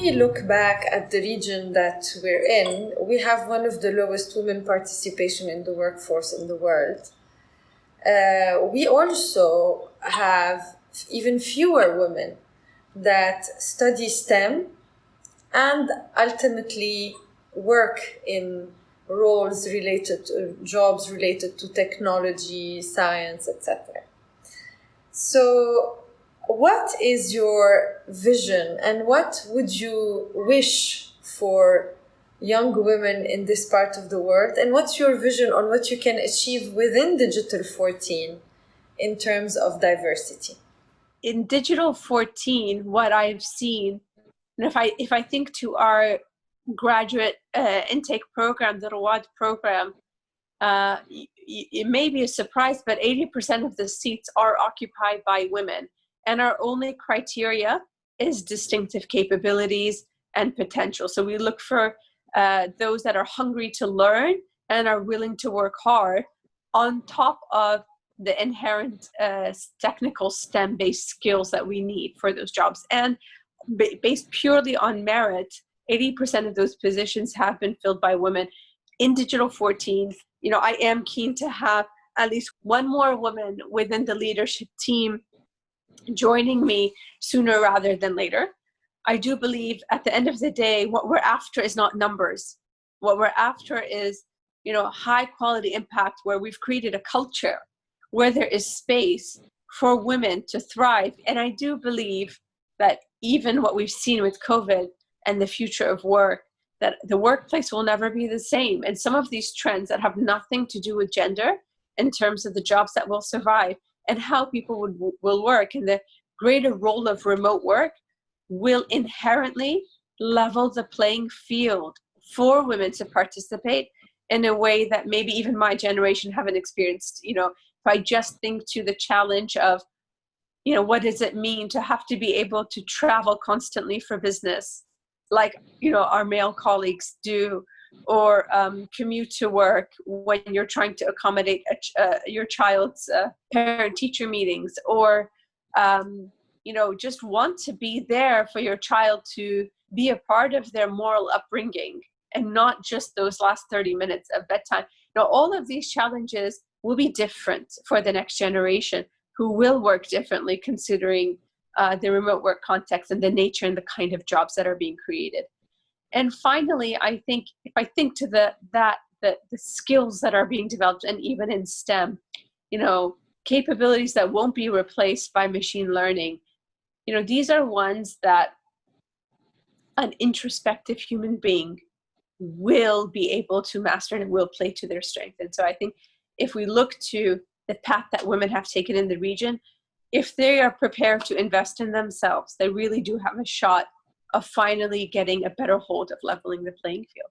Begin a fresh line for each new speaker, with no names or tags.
we look back at the region that we're in, we have one of the lowest women participation in the workforce in the world. We also have even fewer women that study STEM and ultimately work in roles related to jobs related to technology, science, etc. So, what is your vision and what would you wish for young women in this part of the world? And what's your vision on what you can achieve within Digital 14 in terms of diversity?
In Digital 14, what I've seen, and if I think to our graduate intake program, the Rawad program, it may be a surprise, but 80% of the seats are occupied by women. And our only criteria is distinctive capabilities and potential. So we look for those that are hungry to learn and are willing to work hard on top of the inherent technical STEM-based skills that we need for those jobs. And based purely on merit, 80% of those positions have been filled by women. In Digital 14, I am keen to have at least one more woman within the leadership team joining me sooner rather than later. I do believe at the end of the day, what we're after is not numbers. What we're after is, high quality impact where we've created a culture where there is space for women to thrive. And I do believe that even what we've seen with COVID and the future of work, that the workplace will never be the same. And some of these trends that have nothing to do with gender in terms of the jobs that will survive and how people will work, and the greater role of remote work will inherently level the playing field for women to participate in a way that maybe even my generation haven't experienced. If I just think to the challenge of, what does it mean to have to be able to travel constantly for business, like, our male colleagues do, or commute to work when you're trying to accommodate your child's parent-teacher meetings, or, just want to be there for your child to be a part of their moral upbringing and not just those last 30 minutes of bedtime. All of these challenges will be different for the next generation, who will work differently considering the remote work context and the nature and the kind of jobs that are being created. And finally, I think if I think to the skills that are being developed, and even in STEM, capabilities that won't be replaced by machine learning, these are ones that an introspective human being will be able to master and will play to their strength. And so I think if we look to the path that women have taken in the region, if they are prepared to invest in themselves, they really do have a shot of finally getting a better hold of leveling the playing field.